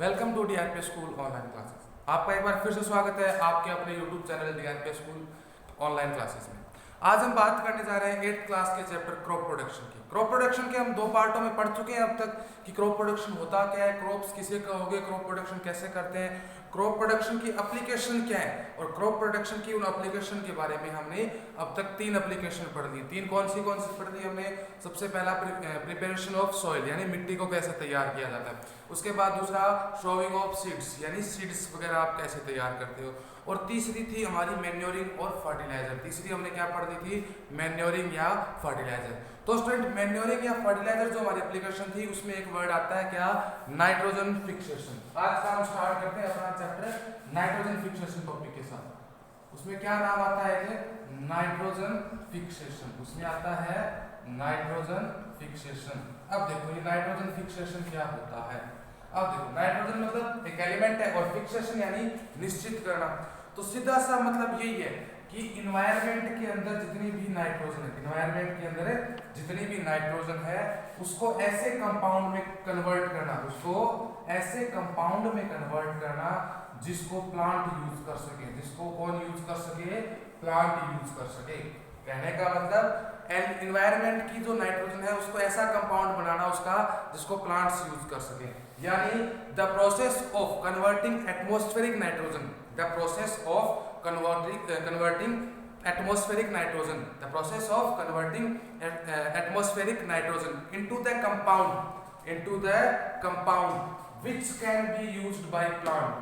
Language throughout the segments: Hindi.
Welcome to DRP school online classes. आपका एक बार फिर से स्वागत है आपके अपने YouTube channel DRP school online classes में। आज हम बात करने जा रहे हैं 8th क्लास के चैप्टर क्रॉप प्रोडक्शन की। क्रॉप प्रोडक्शन के हम दो पार्टों में पढ़ चुके हैं अब तक कि क्रॉप प्रोडक्शन होता क्या है, क्रॉप्स किसे कहोगे, क्रॉप प्रोडक्शन कैसे करते हैं, क्रॉप प्रोडक्शन की एप्लीकेशन क्या है और क्रॉप प्रोडक्शन की उन एप्लीकेशन के बारे में हमने अब तक 3 एप्लीकेशन पढ़ ली। 3 कौन सी पढ़ ली हमने? सबसे पहला प्रिपरेशन ऑफ सॉइल यानी मिट्टी को कैसे तैयार किया जाता है, उसके बाद दूसरा शोविंग ऑफ सीड्स यानी सीड्स वगैरह आप कैसे तैयार करते हो, और तीसरी थी हमारी मैन्योरिंग और फर्टिलाइजर। तीसरी हमने क्या पढ़ दी थी? मैन्योरिंग या फर्टिलाइजर। तो स्टूडेंट मैन्योरिंग या फर्टिलाइजर जो हमारी एप्लीकेशन थी उसमें एक वर्ड आता है क्या? Nitrogen fixation. आज का हम स्टार्ट करते हैं अपना चैप्टर नाइट्रोजन फिक्सेशन टॉपिक के साथ। उसमें क्या नाम आता है कि नाइट्रोजन फिक्सेशन, उसमें आता है नाइट्रोजन फिक्सेशन। अब देखो ये नाइट्रोजन फिक्सेशन क्या होता है। अब देखो नाइट्रोजन मतलब एक एलिमेंट है और फिक्सेशन यानी निश्चित करना। तो सीधा सा मतलब यही है कि इन्वायरमेंट के अंदर जितनी भी नाइट्रोजन है, इन्वायरमेंट के अंदर जितनी भी नाइट्रोजन है उसको ऐसे कंपाउंड में कन्वर्ट करना, उसको ऐसे कंपाउंड में कन्वर्ट करना जिसको प्लांट यूज कर सके। जिसको कौन यूज कर सके? प्लांट यूज कर सके। कहने का मतलब एनवायरनमेंट की जो नाइट्रोजन है उसको ऐसा कंपाउंड बनाना उसका जिसको प्लांट्स यूज कर सके। यानी the process of converting atmospheric nitrogen, the process of converting atmospheric nitrogen, the process of converting atmospheric nitrogen into the compound which can be used by plant,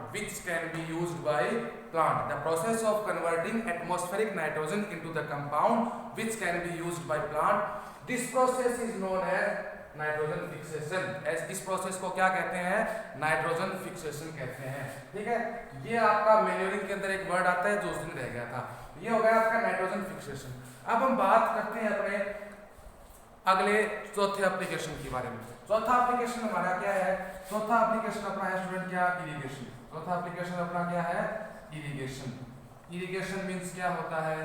the process of converting atmospheric nitrogen into the compound which can be used by plant, this process is known as nitrogen fixation. इस प्रोसेस को क्या कहते हैं? नाइट्रोजन फिक्सेशन कहते हैं। ठीक है, ये आपका मैन्योरिंग के अंदर एक वर्ड आता है जो उस दिन रह गया था। ये हो गया आपका नाइट्रोजन फिक्सेशन। अब हम बात करते हैं अपने अगले चौथे एप्लीकेशन के बारे में। चौथा एप्लीकेशन हमारा क्या है? चौथा एप्लीकेशन अपना है स्टूडेंट क्या? इरिगेशन। चौथा एप्लीकेशन अपना क्या है? इरिगेशन। इरिगेशन मीन्स क्या होता है?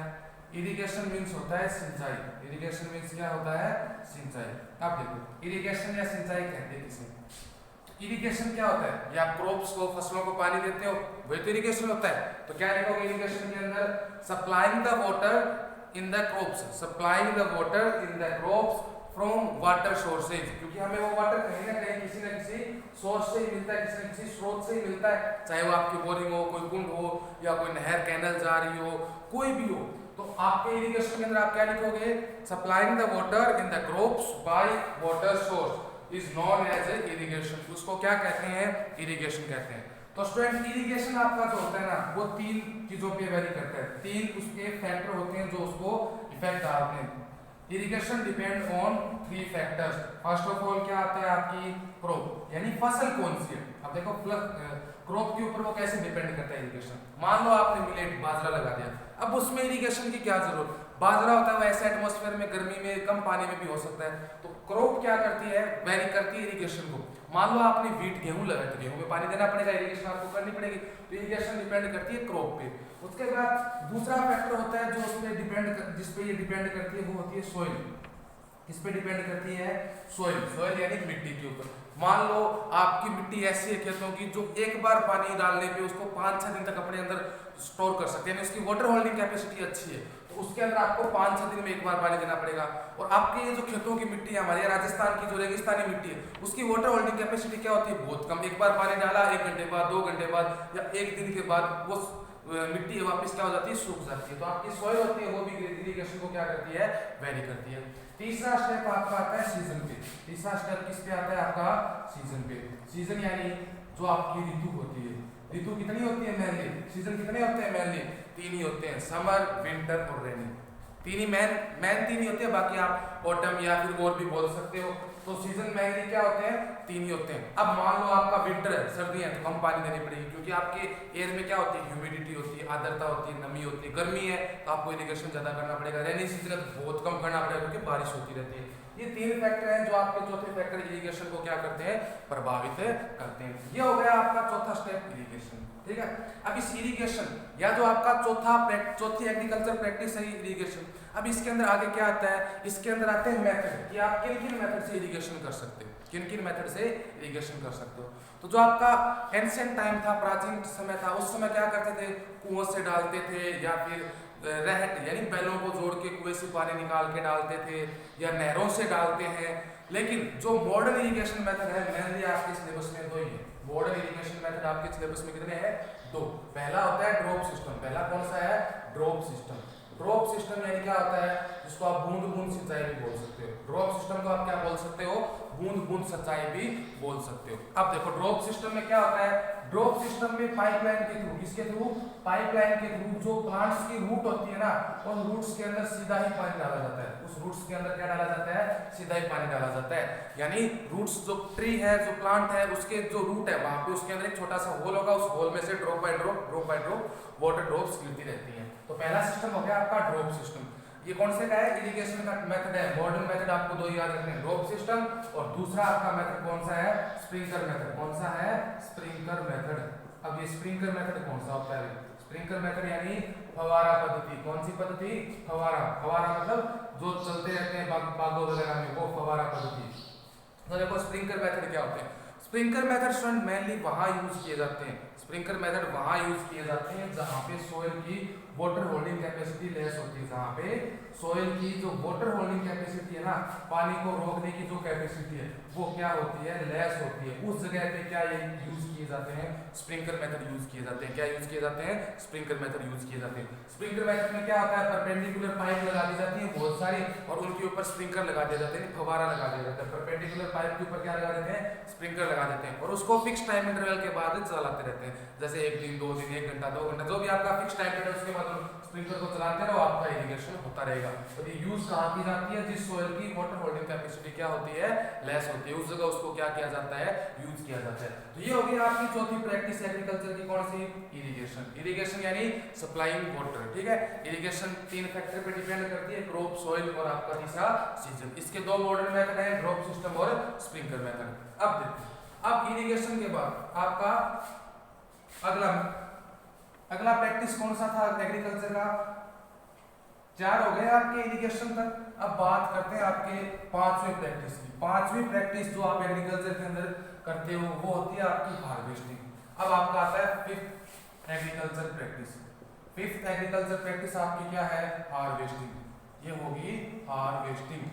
इरिगेशन मीन्स होता है सिंचाई। इरिगेशन मीन्स क्या होता है? सिंचाई। अब देखो इरिगेशन या सिंचाई कहते हैं किसे? इरिगेशन क्या होता है? या क्रॉप्स को, फसलों को पानी देते हो, वही तो इरिगेशन होता है। तो क्या लिखोगे इरिगेशन के अंदर? Supplying the water in the crops, supplying the water in the crops from water sources, क्योंकि हमें वो वाटर कहीं ना कहीं किसी न किसी सोर्स से ही मिलता है, किसी न किसी स्रोत से ही मिलता है, चाहे वो आपकी बोरिंग हो, कोई कुंड हो, या कोई नहर कैनल जा रही हो, कोई भी हो। तो आपके इरिगेशन के अंदर आप क्या लिखोगे? Supplying the water in the crops by water source is known as a irrigation. उसको क्या कहते हैं? इरिगेशन कहते हैं। तो स्टूडेंट इरिगेशन आपका जो होता है ना वो 3 चीजों पे वेरी करता है। 3 उसके फैक्टर होते हैं जो उसको इफेक्ट डालते हैं। Irrigation depend on 3 factors. First of all क्या आता है आपकी? क्रॉप यानी फसल कौन सी है। अब देखो क्रॉप के ऊपर वो कैसे डिपेंड करता है इरिगेशन। मान लो आपने मिलेट बाजरा लगा दिया, अब उसमें इरिगेशन की क्या जरूरत? बाजरा होता है वो ऐसे एटमॉस्फेयर में, गर्मी में, कम पानी में भी हो सकता है। तो क्रॉप क्या करती है? वेरी करती है इरिगेशन को। मान लो आपने वीट गेहूं लगाया तो गेहूं में पानी देना पड़ेगा, इरिगेशन आपको करनी पड़ेगी। तो इरिगेशन डिपेंड करती है क्रॉप पे। उसके बाद दूसरा फैक्टर होता है जो उसमें जिस पे ये डिपेंड करती है वो होती है सॉइल। किस पे डिपेंड करती है? सॉइल। सॉइल यानी मिट्टी के ऊपर। मान लो आपकी मिट्टी ऐसी है खेतों की जो एक बार पानी डालने पे उसको 5-6 दिन तक अपने अंदर स्टोर कर सकते हैं, यानी उसकी वाटर होल्डिंग कैपेसिटी अच्छी है, तो उसके अंदर आपको 5-6 दिन में एक बार पानी देना पड़ेगा। और आपके ये जो खेतों की मिट्टी है हमारे राजस्थान की जो रेगिस्तानी मिट्टी है उसकी वाटर होल्डिंग कैपेसिटी क्या होती है? बहुत कम। एक बार पानी डाला, 1 घंटे बाद, 2 घंटे बाद या 1 दिन के बाद वो मिट्टी वापस क्या हो जाती है? सूख जाती है। तो आपकी सॉइल होती है वो भी इरिगेशन को क्या करती है? वेरी करती है। तीसरा स्टेप आपका आता है सीजन पे। तीसरा स्टेप किस पे आता है आपका? सीजन पे। सीजन यानी जो आपकी ऋतु होती है। ऋतु कितनी होती है मेनली? सीजन कितने होते हैं मेनली? 3 ही होते हैं, समर, विंटर और रेनी। 3 ही मेन 3 ही होते हैं, बाकी आप ऑटम या फिर और भी बोल सकते हो। तो सीजन मेनली क्या होते हैं? 3 ही होते हैं। अब मान लो आपका विंटर है, सर्दी है, तो कम पानी देनी पड़ेगी क्योंकि आपके एयर में क्या होती है? ह्यूमिडिटी होती है, आर्द्रता होती है, नमी होती है। गर्मी है तो आपको इरिगेशन ज्यादा करना पड़ेगा। रेनी सीजन है तो बहुत कम करना पड़ेगा क्योंकि बारिश होती रहती है। ये 3 फैक्टर हैं जो आपके चौथे फैक्टर इरिगेशन को क्या करते हैं, प्रभावित करते हैं। ये हो गया आपका चौथा स्टेप इरिगेशन, ठीक है। अब इस इरिगेशन या जो आपका चौथी एग्रीकल्चर प्रैक्टिस है इरिगेशन, अब इसके अंदर आगे क्या आता है, इसके अंदर आते हैं मेथड कि आप किन किन मेथड से इरिगेशन कर सकते हो, किन किन मेथड से इरिगेशन कर सकते हो। तो जो आपका एंशिएंट टाइम था, प्राचीन समय था, उस समय क्या करते थे, कुओं से डालते थे या फिर रहट यानी बैलों को जोड़ के कुएं से पानी निकाल के डालते थे या नहरों से डालते हैं। लेकिन जो मॉडर्न इरिगेशन मेथड है मेनली आपके सिलेबस में 2 ही है। मॉडर्न इरिगेशन मेथड आपके सिलेबस में कितने हैं, 2। पहला होता है ड्रॉप सिस्टम। पहला कौन सा है, ड्रॉप सिस्टम। ड्रॉप सिस्टम यानी क्या होता है, जिसको आप बूंद बूंद सिंचाई भी बोल सकते हो। ड्रॉप सिस्टम को आप क्या बोल सकते हो, बूंद बूंद सिंचाई भी बोल सकते हो। अब देखो ड्रॉप सिस्टम में क्या होता है, ड्रॉप सिस्टम में पाइपलाइन के थ्रू, किसके थ्रू, पाइपलाइन के थ्रू जो प्लांट्स की रूट होती है ना, उन रूट्स के अंदर सीधा ही पानी डाला जाता है। उस रूट्स के अंदर क्या डाला जाता है, सीधा ही पानी डाला जाता है। यानी रूट्स जो ट्री है, जो प्लांट है, उसके जो रूट है वहां पे उसके अंदर एक छोटा सा होल होगा, उस होल में से drop by drop water drops गिरती रहती हैं। तो पहला सिस्टम हो गया आपका ड्रॉप सिस्टम। ये कौन से का है, इरिगेशन का मेथड है। मॉडर्न मेथड आपको 2 याद रखने हैं, ड्रॉप सिस्टम और दूसरा आपका मेथड कौन सा है, स्प्रिंकलर मेथड। कौन सा है, स्प्रिंकलर मेथड। अब ये स्प्रिंकलर मेथड कौन सा होता है, स्प्रिंकलर मेथड यानी फवारा पद्धति। कौन सी पद्धति, फवारा। फवारा मतलब जो चलते रहते हैं बागों वगैरह में, वो फवारा पद्धति। तो देखो स्प्रिंकलर मेथड क्या होते हैं। स्प्रिंकलर मेथड स्टूडेंट मेनली वहां यूज किए जाते हैं, स्प्रिंकलर मेथड वहां यूज किए जाते हैं जहां पे सोइल की वाटर होल्डिंग कैपेसिटी लेस होती है। जहां पे सोइल की जो वाटर होल्डिंग कैपेसिटी है ना, पानी को रोकने की जो कैपेसिटी है, वो क्या होती है, लेस होती है। उस जगह पे क्या ये यूज किए जाते हैं, स्प्रिंकलर मेथड यूज किए जाते हैं। क्या यूज किए जाते हैं, स्प्रिंकलर मेथड यूज किए जाते हैं। स्प्रिंकलर मेथड में क्या होता है, परपेंडिकुलर पाइप लगा दी जाती है बहुत सारी और उनके ऊपर स्प्रिंकलर लगा दिया जाता है, फवारा लगा दिया जाता है। परपेंडिकुलर पाइप के ऊपर क्या लगा देते हैं, स्प्रिंकलर लगा देते हैं और उसको फिक्स टाइम इंटरवल के बाद चलाते रहते हैं। जैसे 1 दिन 2 दिन 1 घंटा 2 घंटा जो भी आपका फिक्स टाइम है उसके बाद स्प्रिंकलर को चलाते रहो, आपका इरिगेशन होता रहेगा। तो ये यूज कहाँ की जाती है, जिस सोइल की वाटर होल्डिंग कैपेसिटी क्या होती है, लेस होती है, उस जगह उसको क्या किया जाता है, यूज किया जाता है। तो ये होगी आपकी चौथी प्रैक्टिस एग्रीकल्चर की, कौन सी, इरिगेशन। इरिगेशन यानी सप्लाइंग वाटर, ठीक है। इरिगेशन 3 फैक्टर पे डिपेंड करती है, क्रॉप, सोइल और आपका तीसरा सीजन। इसके 2 मॉडर्न मेथड है, ड्रॉप सिस्टम और स्प्रिंकलर मेथड। अब देखो, अब इरिगेशन के बाद आपका अगला प्रैक्टिस कौन सा था एग्रीकल्चर का, 4 हो गए आपके इरिगेशन तक। अब बात करते हैं आपके 5वीं प्रैक्टिस की। 5वीं प्रैक्टिस जो आप एग्रीकल्चर के अंदर करते हो वो होती है आपकी हार्वेस्टिंग। अब आपका आता है 5th agriculture practice. 5th agriculture practice आपकी क्या है, हार्वेस्टिंग। ये होगी हार्वेस्टिंग।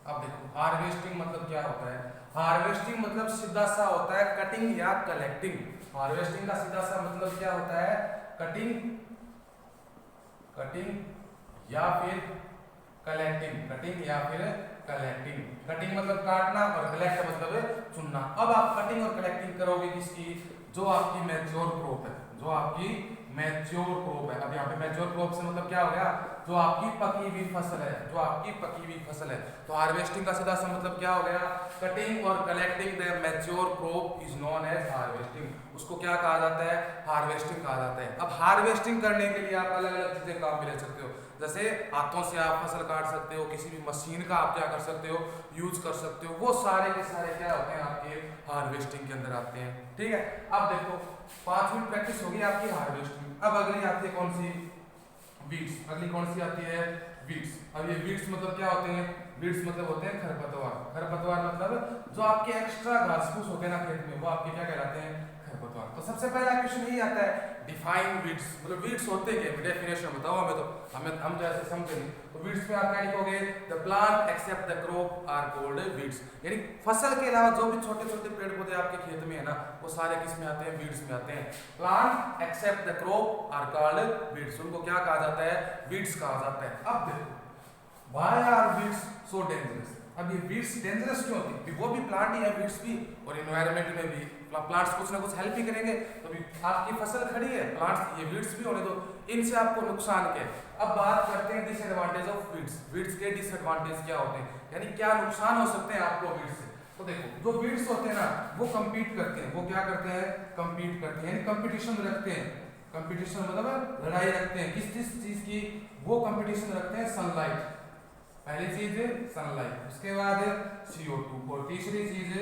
अब देखो हार्वेस्टिंग मतलब क्या होता है, हार्वेस्टिंग मतलब सीधा सा होता है कटिंग या कलेक्टिंग। हार्वेस्टिंग का सीधा सा मतलब क्या होता है, कटिंग या फिर कलेक्टिंग। कटिंग या फिर कलेक्टिंग। कटिंग मतलब काटना और कलेक्ट मतलब चुनना। अब आप कटिंग और कलेक्टिंग करोगे किसकी, जो आपकी मैच्योर क्रॉप है, जो आपकी मैच्योर क्रॉप है। अब यहाँ पे मैच्योर क्रॉप से मतलब क्या हो गया, जो आपकी पकी हुई फसल है, जो आपकी पकी हुई फसल है। तो हार्वेस्टिंग का सीधा सा मतलब क्या हो गया, कटिंग और collecting the mature crop is known as harvesting. उसको क्या कहा जाता है, हार्वेस्टिंग कहा जाता है। अब हार्वेस्टिंग करने के लिए आप अलग अलग चीजें काम में ले सकते हो, जैसे हाथों से आप फसल काट सकते हो, किसी भी मशीन का आप क्या कर सकते हो, यूज कर सकते हो। वो सारे के सारे क्या होते हैं, आपके हार्वेस्टिंग के अंदर आते हैं, ठीक है। अब देखो 5वीं प्रैक्टिस होगी आपकी हार्वेस्टिंग। अब अगली आती है कौन सी, वीड्स। अगली कौन सी आती है, वीड्स। अब ये वीड्स मतलब क्या होते हैं, वीड्स मतलब होते हैं खरपतवार। खरपतवार मतलब जो आपके एक्स्ट्रा घास फूस होते हैं ना खेत में, वो आपके क्या कहलाते हैं, खरपतवार। तो सबसे पहला क्वेश्चन यही आता है, डिफाइन वीड्स। मतलब वीड्स होते क्या, डेफिनेशन बताओ हमें। तो हम तो ऐसे समझे नहीं। तो वीड्स में आप क्या लिखोगे, the plant except the crop are called weeds. यानी फसल के अलावा जो भी छोटे छोटे पेड़ पौधे आपके खेत में है ना, वो सारे किस में आते हैं, वीड्स में आते हैं। Plant except the crop are called weeds. उनको क्या कहा जाता है, वीड्स कहा जाता है। अब देखो why are weeds so dangerous. अब ये वीड्स डेंजरस क्यों होती है, वो भी प्लांट ही है वीड्स भी, और एनवायरनमेंट में भी प्लांट्स कुछ ना कुछ हेल्प ही करेंगे। तो आपकी फसल खड़ी है, प्लांट्स ये वीड्स भी होने दो, इनसे आपको नुकसान क्या है। अब बात करते हैं डिसएडवांटेज ऑफ वीड्स। वीड्स के डिसएडवांटेज क्या होते हैं, यानी क्या नुकसान हो सकते हैं आपको वीड्स से। तो देखो जो वीड्स होते हैं ना, वो कम्पीट करते हैं। वो क्या करते हैं, कम्पीट करते हैं, यानी कंपटीशन रखते हैं। कंपटीशन मतलब लड़ाई रखते हैं, किस चीज की, वो कंपटीशन रखते हैं सनलाइट। पहली चीज सनलाइट, उसके बाद CO2 और तीसरी चीज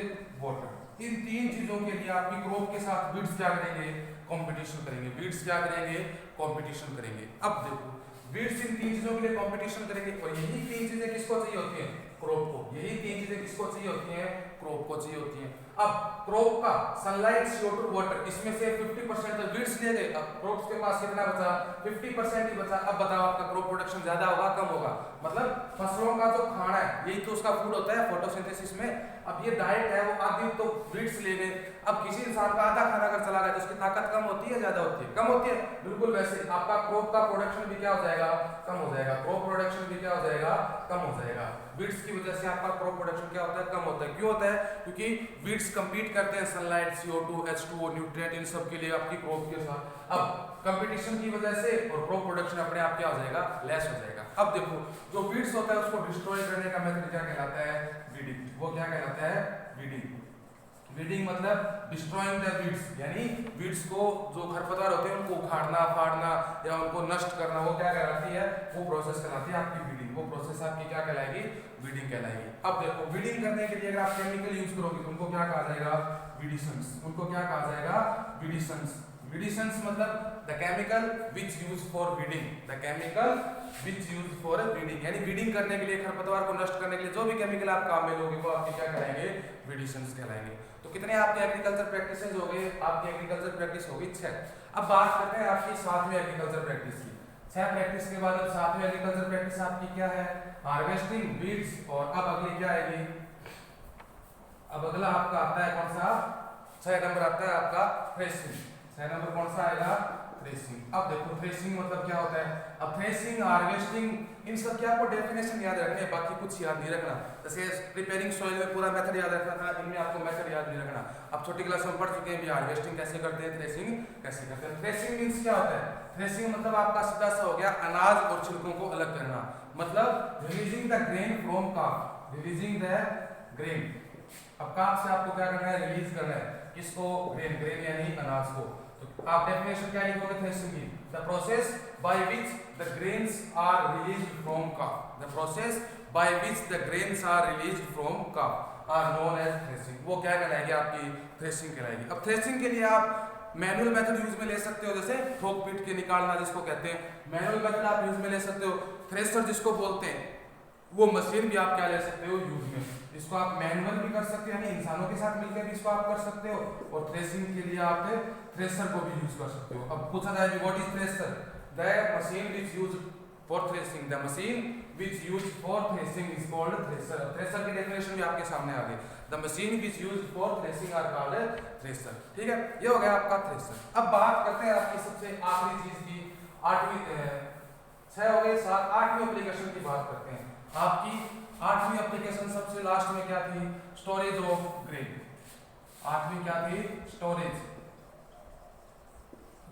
वाटर। इन तीन चीजों के लिए आपकी क्रॉप के साथ वीड्स क्या करेंगे, कंपटीशन करेंगे। वीड्स क्या करेंगे, कंपटीशन करेंगे। अब देखो वीड्स इन तीन चीजों के लिए कंपटीशन करेंगे और यही तीन चीजें किसको चाहिए होती हैं, क्रॉप को। यही तीन चीजें किसको चाहिए होती हैं, क्रॉप को चाहिए होती हैं। अब क्रॉप का सनलाइट, CO2, वाटर, इसमें से 50% तो वीड्स ले गए। अब क्रॉप के पास कितना बचा, 50% ही बचा। अब बताओ आपका क्रॉप प्रोडक्शन ज्यादा होगा कम होगा, मतलब फसलों का जो खाना है यही तो उसका फूड होता है फोटोसिंथेसिस में। अब ये डाइट है वो आधी तो वीड्स ले गए। अब किसी इंसान का आधा खाना अगर चला गया तो उसकी ताकत कम होती है ज्यादा होती है, कम होती है। बिल्कुल वैसे आपका क्रॉप का प्रोडक्शन भी क्या हो जाएगा, कम हो जाएगा। क्रॉप प्रोडक्शन भी क्या हो जाएगा, कम हो जाएगा। वीड्स की वजह से आपका क्रॉप प्रोडक्शन क्या होता है, कम होता है। क्यों होता है, क्योंकि वीड्स compete करते हैं सनलाइट, CO2, H2O, न्यूट्रिएंट, इन सब के लिए आपकी क्रॉप के साथ। अब कंपटीशन की वजह से और क्रॉप प्रोडक्शन अपने आप क्या हो जाएगा, लेस हो जाएगा। अब देखो जो वीड्स होता है उसको डिस्ट्रॉय करने का मेथड क्या कहलाता है, वीडिंग। वो क्या कहलाता है, वीडिंग। वीडिंग मतलब डिस्ट्रॉइंग द वीड्स, यानी वीड्स को जो खरपतवार होते हैं उनको उखाड़ना, फाड़ना या उनको नष्ट करना, वो क्या कहलाती है, वो प्रोसेस कहलाती है आपकी वीडिंग। वो प्रोसेस आपकी क्या कहलाएगी, वीडिंग कहलाएगी। अब देखो वीडिंग करने के लिए अगर आप केमिकल यूज करोगे तो उनको क्या कहा जाएगा, विडिशंस। उनको क्या कहा जाएगा, विडिशंस। विडिशंस मतलब the chemical which use for weeding, the chemical which use for weeding, यानी वीडिंग करने के लिए, खरपतवार को नष्ट करने के लिए जो भी केमिकल आप काम में लोगे वो आपके क्या कहलाएंगे, विडिशंस कहलाएंगे। तो कितने आपके एग्रीकल्चर प्रैक्टिसेस हो गए, आपकी एग्रीकल्चर प्रैक्टिस होगी 6। अब बात करते हैं आपकी 7वीं एग्रीकल्चर प्रैक्टिस की। 6 प्रैक्टिस के बाद अब 7वीं एग्रीकल्चर प्रैक्टिस आपकी क्या है, हार्वेस्टिंग, वीड्स। और अब अगली क्या आएगी, अब अगला आपका आता है कौन सा, 6 नंबर आता है आपका थ्रेशिंग। 6 नंबर कौन सा आएगा, थ्रेशिंग। अब देखो थ्रेशिंग मतलब क्या होता है। अब थ्रेशिंग, हार्वेस्टिंग, इन सब की आपको डेफिनेशन याद रखनी है, बाकी कुछ याद नहीं रखना। जैसे प्रिपेयरिंग सॉइल में पूरा मेथड याद रखना था, इनमें आपको मेथड याद नहीं रखना। अब छोटी क्लास में पढ़ चुके हैं भी हार्वेस्टिंग कैसे करते हैं, थ्रेशिंग कैसे करते हैं। थ्रेशिंग मींस क्या होता है, थ्रेशिंग मतलब आपका सीधा सा हो गया अनाज और छिलकों को अलग करना, मतलब releasing the grain from calf, releasing the grain. अब काफ से आपको क्या करना है, रिलीज करना है, किसको, ग्रेन। ग्रेन यानी अनाज को। तो आप डेफिनेशन क्या लिखोगे थ्रेशिंग की, the process by which the grains are released from chaff, the process by which the grains are released from chaff are known as threshing. वो क्या कहलाएगी, आपकी थ्रेशिंग कहलाएगी। अब थ्रेशिंग के लिए आप मैनुअल मेथड यूज में ले सकते हो, जैसे ठोक पीट के निकालना जिसको कहते हैं, मैनुअल मेथड आप यूज में ले सकते हो। थ्रेशर जिसको बोलते हैं वो मशीन भी आप क्या ले सकते हो यूज में, इसको आप मैनुअल भी कर सकते हो, यानी इंसानों के साथ मिलकर भी इसको आप कर सकते हो, और थ्रेशिंग के लिए आप थ्रेशर को भी यूज कर सकते हो। अब पूछा जाए what is thresher, the machine which use for threshing, the machine which use for threshing is called thresher. Thresher की डेफिनेशन भी आपके सामने आ गई, the machine which use for threshing are called thresher. ठीक है, ये हो गया आपका थ्रेशर। अब बात करते हैं आपकी सबसे आखिरी चीज की, 8वीं 6 हो गए, 7, 8वीं एप्लीकेशन की बात करते हैं। आपकी 8वीं एप्लीकेशन सबसे लास्ट में क्या थी, स्टोरेज ऑफ ग्रेन। 8वीं क्या थी, स्टोरेज।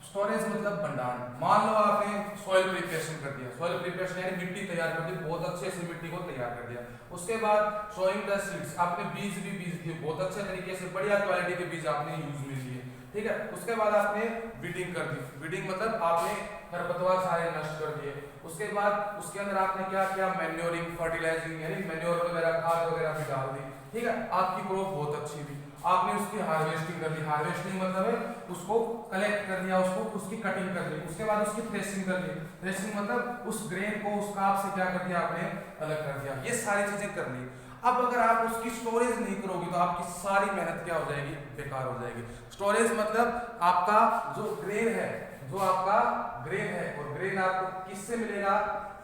स्टोरेज मतलब भंडारण। मान लो आपने सॉइल प्रिपरेशन कर दिया, सॉइल प्रिपरेशन यानी मिट्टी तैयार कर दी, बहुत अच्छे से मिट्टी को तैयार कर दिया। उसके बाद सोइंग द सीड्स, आपने बीज भी बीज दिए, बहुत अच्छे तरीके से बढ़िया क्वालिटी के बीज आपने यूज में लिए। ठीक है, उसके बाद आपने वीडिंग कर दी। वीडिंग मतलब आपने खरपतवार सारे नष्ट कर दिए। उसके बाद उसके अंदर आपने क्या किया, मैन्योरिंग, फर्टिलाइजिंग यानी मैन्योर वगैरह, खाद वगैरह भी डाल दी। ठीक है, आपकी क्रॉप बहुत अच्छी हुई। आपने उसकी हार्वेस्टिंग कर दी, हार्वेस्टिंग मतलब है उसको कलेक्ट कर दिया, उसको उसकी कटिंग कर दी। उसके बाद उसकी थ्रेशिंग कर दी। थ्रेशिंग मतलब उस ग्रेन को उस काफ से क्या कर दिया आपने, अलग कर दिया। ये सारी चीजें कर ली। अब अगर आप उसकी स्टोरेज नहीं करोगे तो आपकी सारी मेहनत क्या हो जाएगी, बेकार हो जाएगी। स्टोरेज मतलब आपका जो ग्रेन है, जो आपका ग्रेन है, और ग्रेन आपको किससे मिलेगा,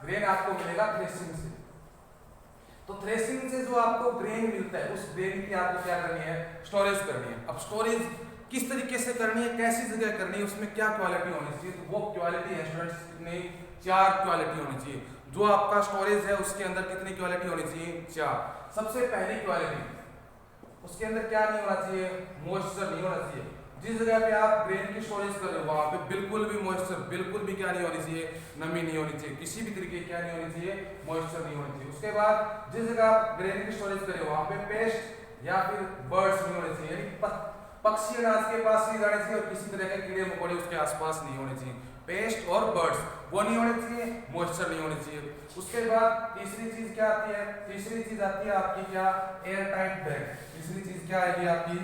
ग्रेन आपको मिलेगा थ्रेशिंग से। तो थ्रेशिंग से जो आपको ग्रेन मिलता है उस ग्रेन की आपको क्या करनी है, स्टोरेज करनी है। अब स्टोरेज किस तरीके से करनी है, कैसी जगह करनी है, उसमें क्या क्वालिटी होनी चाहिए, तो वो क्वालिटी है स्टूडेंट्स में 4 क्वालिटी होनी चाहिए। जो आपका स्टोरेज है उसके अंदर कितनी क्वालिटी होनी चाहिए, 4। सबसे पहली क्वालिटी, उसके अंदर क्या नहीं होना चाहिए, मॉइस्चर नहीं होना चाहिए। जिस जगह पे आप ग्रेन की स्टोरेज कर रहे हो वहां पे बिल्कुल भी मॉइस्चर, बिल्कुल भी क्या नहीं होनी चाहिए, नमी नहीं होनी चाहिए, किसी भी तरीके की क्या नहीं होनी चाहिए, मॉइस्चर नहीं होनी चाहिए। उसके बाद जिस जगह आप ग्रेन की स्टोरेज कर रहे हो वहां पे पेस्ट या फिर बर्ड्स नहीं होने चाहिए, यानी पक्षी अनाज के पास नहीं जाने चाहिए और किसी तरह के कीड़े मकोड़े उसके आसपास नहीं होने चाहिए। पेस्ट और बर्ड्स वो नहीं होने चाहिए, मॉइस्चर नहीं होने चाहिए। उसके बाद तीसरी चीज क्या आती है? तीसरी चीज आती है आपकी क्या? Air tight bag. तीसरी चीज क्या आएगी आपकी?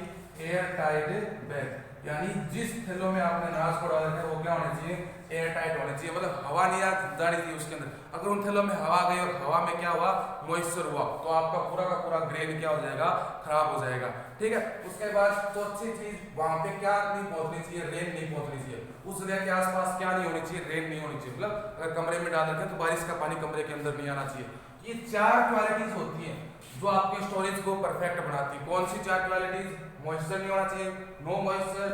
Air tight bag. यानी जिस थैलों में आपने अनाज को डाल रखा है वो क्या होने चाहिए? एयर टाइट होने चाहिए, मतलब हवा नहीं जानी चाहिए उसके अंदर। अगर उन थैलों में हवा गई और हवा में क्या हुआ? मॉइस्चर हुआ, तो आपका पूरा का पूरा ग्रेन क्या हो जाएगा? खराब हो जाएगा। ठीक है। उसके बाद चौथी चीज, वहां पे क्या नहीं पहुंचनी चाहिए? रेन नहीं पहुंचनी चाहिए। उस जगह के आसपास क्या नहीं होनी चाहिए? रेन नहीं होनी चाहिए। मतलब अगर कमरे में डाल रखे तो बारिश का पानी कमरे के अंदर नहीं आना चाहिए। ये 4 क्वालिटीज होती हैं जो आपके स्टोरेज को परफेक्ट बनाती है। कौन सी 4 क्वालिटीज? मॉइस्चर नहीं होना चाहिए, no moisture,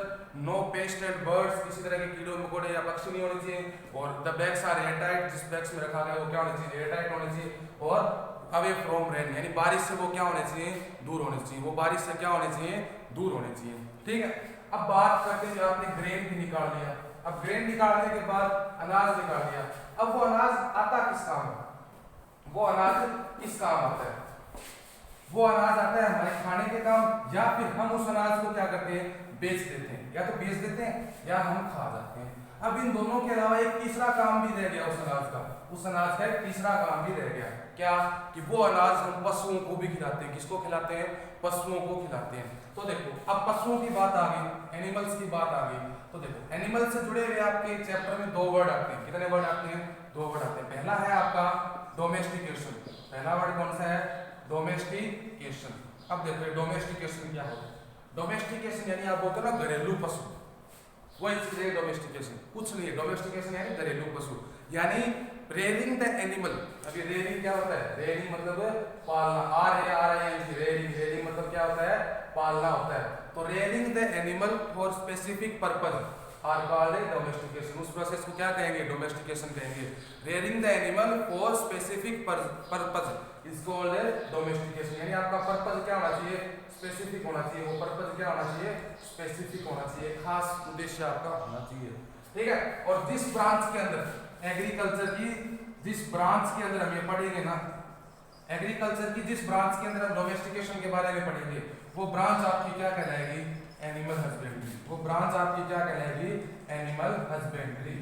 no pest and birds, किसी तरह के कीड़े मकोड़े या पक्षी नहीं होने चाहिए, और the bags are air tight, जिस बैग्स में रखा गया वो क्या होने चाहिए? एयर टाइट होने चाहिए, और अवे फ्रॉम रेन, यानी बारिश से वो क्या होने चाहिए? दूर होने चाहिए। वो बारिश से क्या होने चाहिए? दूर होने चाहिए। ठीक है। अब बात करते हैं, आपने ग्रेन भी निकाल लिया। अब ग्रेन निकालने के बाद अनाज निकाल लिया। अब वो अनाज आता किस काम है? वो अनाज किस काम आता है? वो अनाज आता है हमारे खाने के काम, या फिर हम उस अनाज को क्या करते हैं? बेच देते हैं। या तो बेच देते हैं या हम खा जाते हैं। अब इन दोनों के अलावा एक तीसरा काम भी रह गया उस अनाज का। उस अनाज का एक तीसरा काम भी रह गया। क्या? कि वो अनाज हम पशुओं को भी खिलाते हैं। किसको खिलाते हैं? पशुओं को खिलाते हैं। तो देखो, अब पशुओं की बात आ गई, एनिमल्स की बात आ गई। तो देखो, एनिमल से जुड़े हुए आपके चैप्टर में 2 वर्ड आते हैं। कितने वर्ड आते हैं? 2 वर्ड आते हैं। पहला है आपका डोमेस्टिकेशन। पहला वर्ड कौन सा है? डोमेस्टिकेशन। अब देखो डोमेस्टिकेशन क्या होता है? डोमेस्टिकेशन यानी आप बोलते हो ना घरेलू पशु, वही चीज है डोमेस्टिकेशन। कुछ नहीं है, डोमेस्टिकेशन यानी घरेलू पशु, यानी रेयरिंग द एनिमल। अभी रेयरिंग क्या होता है? रेयरिंग मतलब पालना। रेयरिंग, रेयरिंग मतलब क्या होता है? पालना होता है। तो rearing the animal for specific purpose are called domestication. उस प्रोसेस को क्या कहेंगे? डोमेस्टिकेशन कहेंगे। Rearing the animal for specific purpose is called domestication. यानी आपका पर्पज क्या होना चाहिए? स्पेसिफिक होना चाहिए। वो पर्पज क्या होना चाहिए? स्पेसिफिक होना चाहिए, खास उद्देश्य आपका होना चाहिए। ठीक है। और जिस ब्रांच के अंदर एग्रीकल्चर की, जिस ब्रांच के अंदर हम ये पढ़ेंगे ना, एग्रीकल्चर की जिस ब्रांच के अंदर हम डोमेस्टिकेशन के बारे में पढ़ेंगे, वो ब्रांच आपकी क्या कहलाएगी? Animal husbandry. वो ब्रांच आपकी क्या कहलाएगी? Animal husbandry.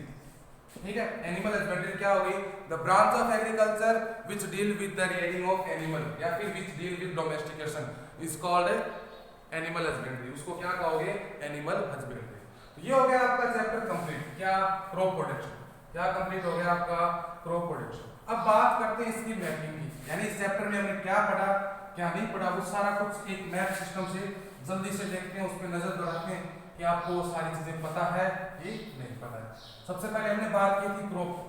ठीक है। एनिमल हस्बेंड्री क्या होगी? The branch of agriculture which deal with the rearing of animal, या फिर which deal with domestication is called animal husbandry. उसको क्या कहोगे? Animal husbandry. तो ये हो गया आपका चैप्टर कंप्लीट। क्या? Crop production. क्या कंप्लीट हो गया आपका? Crop production. अब बात करते हैं इसकी मैपिंग की, यानी इस चैप्टर में हमने क्या पढ़ा, क्या नहीं पढ़ा, वो सारा कुछ एक मैप सिस्टम से जल्दी से देखते हैं, उस पर नजर दौड़ाते हैं कि आपको वो सारी चीजें पता है कि नहीं पता है। सबसे पहले हमने बात की थी क्रॉप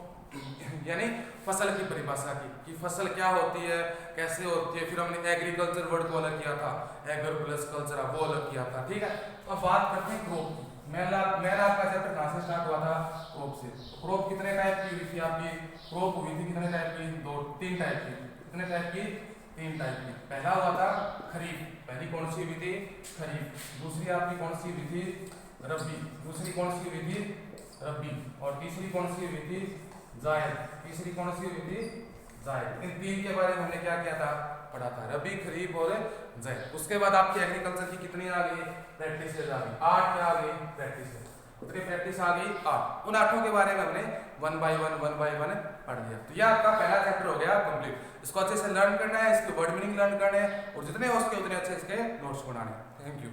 यानी फसल की परिभाषा की, कि फसल क्या होती है, कैसे होती है। फिर हमने एग्रीकल्चर वर्ड को अलग किया था, एग्रो प्लस कल्चर वो अलग किया था। ठीक है। अब बात करते हैं क्रॉप की। मेरा आपका चैप्टर कहाँ से स्टार्ट हुआ था? क्रॉप से। क्रॉप कितने टाइप की हुई थी आपकी? क्रॉप हुई थी कितने टाइप की? 3 टाइप की। कितने टाइप की? 3 टाइप की। पहला हुआ था खरीफ, पहली कौन सी हुई थी? खरीफ। दूसरी आपकी कौन सी हुई थी? रबी। दूसरी कौन सी हुई थी? रबी। और तीसरी कौन सी हुई थी? जायद। तीसरी कौन सी हुई थी? जायद। इन 3 के बारे में हमने क्या किया था? पढ़ा था, रबी, खरीफ और जायद। उसके बाद आपकी एग्रीकल्चर की कितनी आ गई? प्रैक्टिसेस आ गई। 8 क्या आ गई? प्रैक्टिसेस। कितनी प्रैक्टिस आ गई? 8। उन 8 के बारे में हमने 1 बाय 1 पढ़ लिया। तो यह आपका पहला चैप्टर हो गया कंप्लीट। इसको अच्छे से लर्न करना है, इसके वर्ड मीनिंग लर्न करने हैं, और जितने हो सके उतने अच्छे इसके नोट्स बनाने हैं। Thank you.